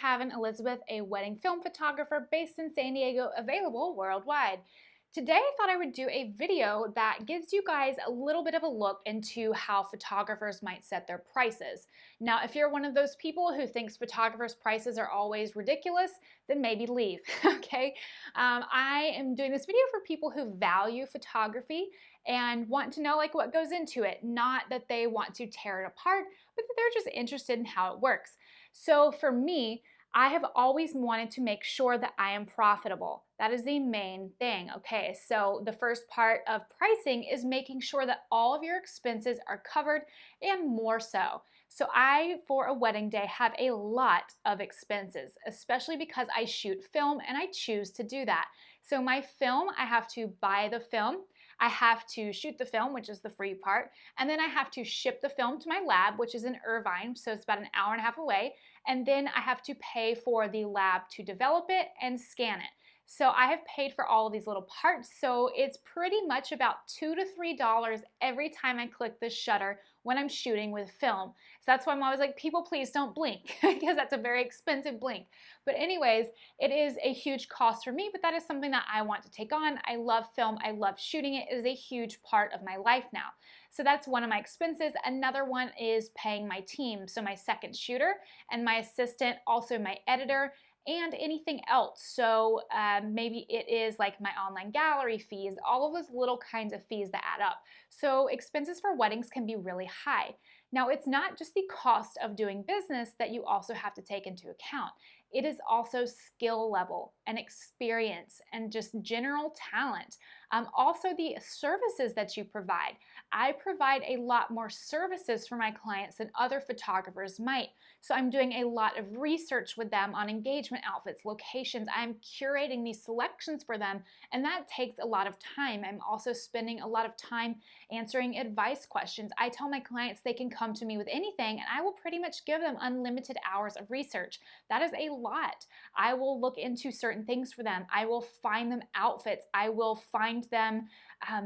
Cavin Elizabeth, a wedding film photographer based in San Diego, available worldwide. Today I thought I would do a video that gives you guys a little bit of a look into how photographers might set their prices. Now, if you're one of those people who thinks photographers' prices are always ridiculous, then maybe leave, okay? I am doing this video for people who value photography and want to know what goes into it, not that they want to tear it apart, but that they're just interested in how it works. So for me, I have always wanted to make sure that I am profitable. That is the main thing. Okay, so the first part of pricing is making sure that all of your expenses are covered and more so. So I, for a wedding day, have a lot of expenses, especially because I shoot film and I choose to do that. So my film, I have to buy the film. I have to shoot the film, which is the free part, and then I have to ship the film to my lab, which is in Irvine, so it's about an hour and a half away, and then I have to pay for the lab to develop it and scan it. So I have paid for all of these little parts, so it's pretty much about $2 to $3 every time I click the shutter when I'm shooting with film. So that's why I'm always like, people please don't blink, because that's a very expensive blink. But anyways, it is a huge cost for me, but that is something that I want to take on. I love film, I love shooting it. It is a huge part of my life now. So that's one of my expenses. Another one is paying my team, so my second shooter and my assistant, also my editor, and anything else. So maybe it is like my online gallery fees, all of those little kinds of fees that add up. So expenses for weddings can be really high. Now, it's not just the cost of doing business that you also have to take into account. It is also skill level and experience and just general talent. Also the services that you provide. I provide a lot more services for my clients than other photographers might. So I'm doing a lot of research with them on engagement outfits, locations. I'm curating these selections for them, and that takes a lot of time. I'm also spending a lot of time answering advice questions. I tell my clients they can come to me with anything, and I will pretty much give them unlimited hours of research. That is a lot. I will look into certain things for them. I will find them outfits. I will find them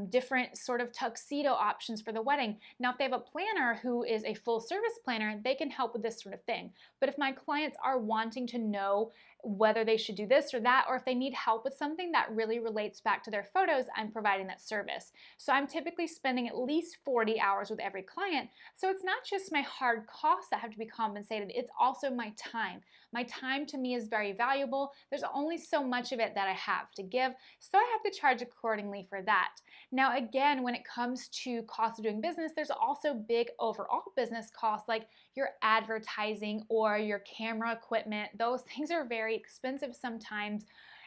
different sort of tuxedo options for the wedding. Now, if they have a planner who is a full service planner, they can help with this sort of thing. But if my clients are wanting to know whether they should do this or that, or if they need help with something that really relates back to their photos, I'm providing that service. So I'm typically spending at least 40 hours with every client. So it's not just my hard costs that have to be compensated, it's also my time. My time to me is very valuable. There's only so much of it that I have to give, so I have to charge accordingly for that. Now again, when it comes to cost of doing business, there's also big overall business costs like your advertising or your camera equipment. Those things are very expensive sometimes.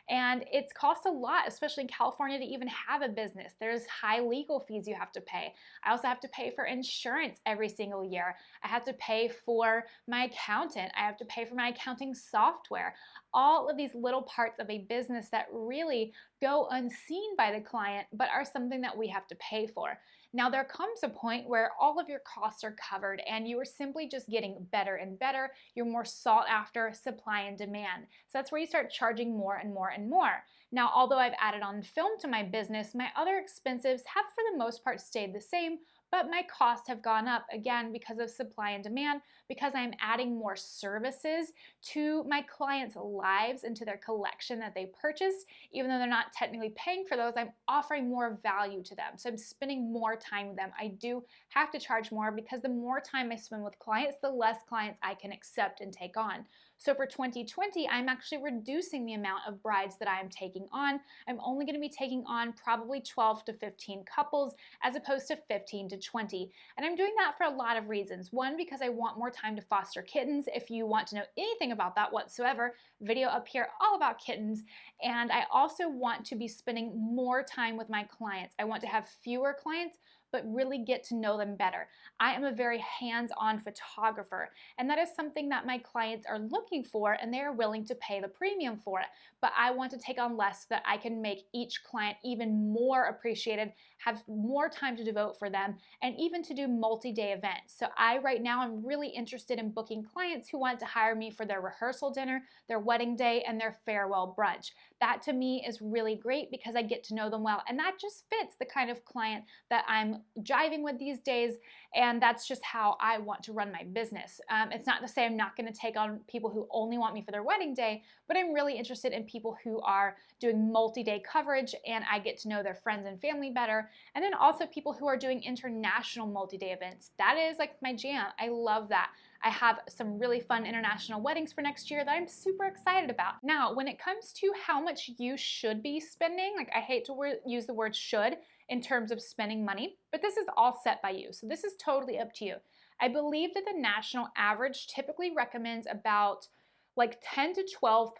And it's cost a lot, especially in California, to even have a business. There's high legal fees you have to pay. I also have to pay for insurance every single year. I have to pay for my accountant. I have to pay for my accounting software. All of these little parts of a business that really go unseen by the client, but are something that we have to pay for. Now, there comes a point where all of your costs are covered and you are simply just getting better and better. You're more sought after, supply and demand. So that's where you start charging more and more and more. Now, although I've added on film to my business, my other expenses have for the most part stayed the same, but my costs have gone up again because of supply and demand, because I'm adding more services to my clients' lives and to their collection that they purchased. Even though they're not technically paying for those, I'm offering more value to them. So I'm spending more time with them. I do have to charge more because the more time I spend with clients, the less clients I can accept and take on. So for 2020, I'm actually reducing the amount of brides that I am taking on. I'm only going to be taking on probably 12 to 15 couples as opposed to 15 to 20. And I'm doing that for a lot of reasons. One, because I want more time to foster kittens. If you want to know anything about that whatsoever, video up here all about kittens. And I also want to be spending more time with my clients. I want to have fewer clients, but really get to know them better. I am a very hands-on photographer, and that is something that my clients are looking for, and they are willing to pay the premium for it. But I want to take on less so that I can make each client even more appreciated, have more time to devote for them, and even to do multi-day events. So right now I'm really interested in booking clients who want to hire me for their rehearsal dinner, their wedding day, and their farewell brunch. That to me is really great because I get to know them well, and that just fits the kind of client that I'm jiving with these days, and that's just how I want to run my business. It's not to say I'm not going to take on people who only want me for their wedding day, but I'm really interested in people who are doing multi-day coverage and I get to know their friends and family better, and then also people who are doing international multi-day events. That is like my jam. I love that. I have some really fun international weddings for next year that I'm super excited about. Now, when it comes to how much you should be spending, like I hate to use the word should in terms of spending money, but this is all set by you. So this is totally up to you. I believe that the national average typically recommends about like 10 to 12%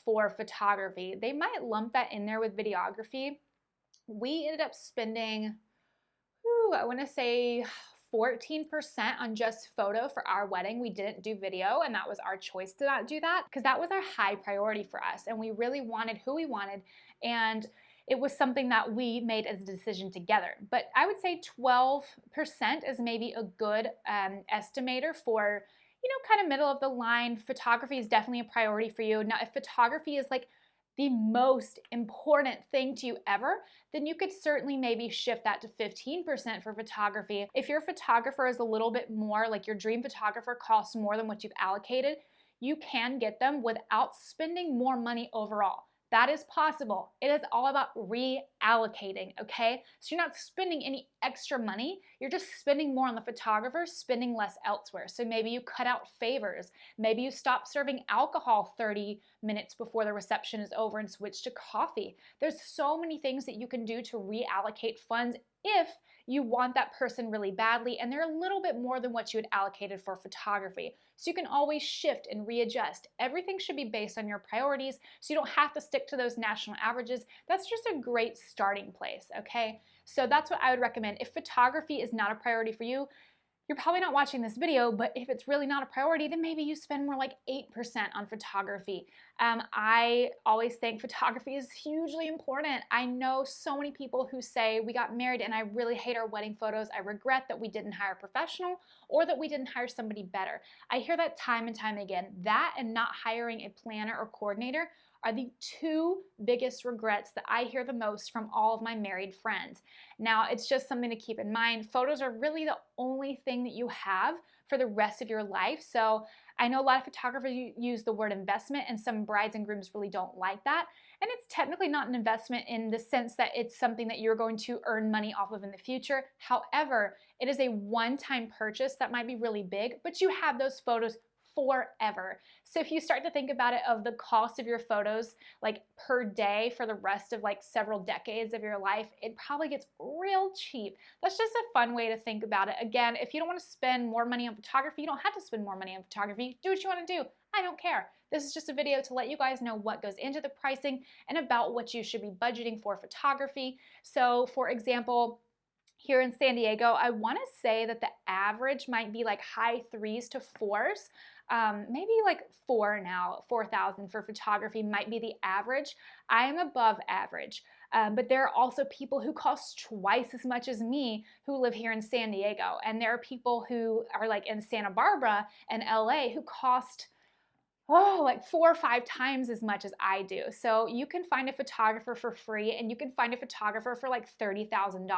for photography. They might lump that in there with videography. We ended up spending, I want to say 14% on just photo for our wedding. We didn't do video, and that was our choice to not do that because that was our high priority for us, and we really wanted who we wanted, and it was something that we made as a decision together. But I would say 12% is maybe a good estimator for, kind of middle of the line. Photography is definitely a priority for you. Now, if photography is like the most important thing to you ever, then you could certainly maybe shift that to 15% for photography. If your photographer is a little bit more, like your dream photographer costs more than what you've allocated, you can get them without spending more money overall. That is possible. It is all about reallocating, okay? So you're not spending any extra money. You're just spending more on the photographer, spending less elsewhere. So maybe you cut out favors. Maybe you stop serving alcohol 30 minutes before the reception is over and switch to coffee. There's so many things that you can do to reallocate funds if you want that person really badly and they're a little bit more than what you had allocated for photography. So you can always shift and readjust. Everything should be based on your priorities, so you don't have to stick to those national averages. That's just a great starting place, okay? So that's what I would recommend. If photography is not a priority for you, you're probably not watching this video, but if it's really not a priority, then maybe you spend more like 8% on photography. I always think photography is hugely important. I know so many people who say, we got married and I really hate our wedding photos. I regret that we didn't hire a professional or that we didn't hire somebody better. I hear that time and time again. That and not hiring a planner or coordinator are the two biggest regrets that I hear the most from all of my married friends. Now, it's just something to keep in mind. Photos are really the only thing that you have for the rest of your life. So I know a lot of photographers use the word investment, and some brides and grooms really don't like that. And it's technically not an investment in the sense that it's something that you're going to earn money off of in the future. However, it is a one-time purchase that might be really big, but you have those photos forever. So if you start to think about it of the cost of your photos like per day for the rest of like several decades of your life, it probably gets real cheap. That's just a fun way to think about it. Again, if you don't want to spend more money on photography, you don't have to spend more money on photography. Do what you want to do. I don't care. This is just a video to let you guys know what goes into the pricing and about what you should be budgeting for photography. So for example, here in San Diego, I want to say that the average might be like high 3s to 4s. Maybe like 4,000 for photography might be the average. I am above average, but there are also people who cost twice as much as me who live here in San Diego, and there are people who are like in Santa Barbara and LA who cost like 4 or 5 times as much as I do. So you can find a photographer for free, and you can find a photographer for like $30,000.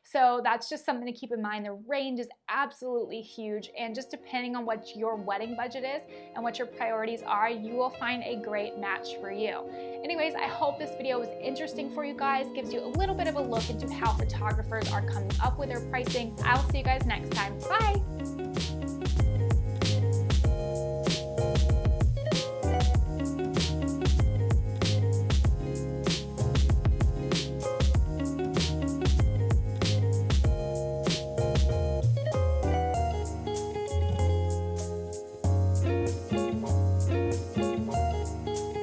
So that's just something to keep in mind. The range is absolutely huge, and just depending on what your wedding budget is and what your priorities are, you will find a great match for you. Anyways, I hope this video was interesting for you guys, gives you a little bit of a look into how photographers are coming up with their pricing. I'll see you guys next time. Bye!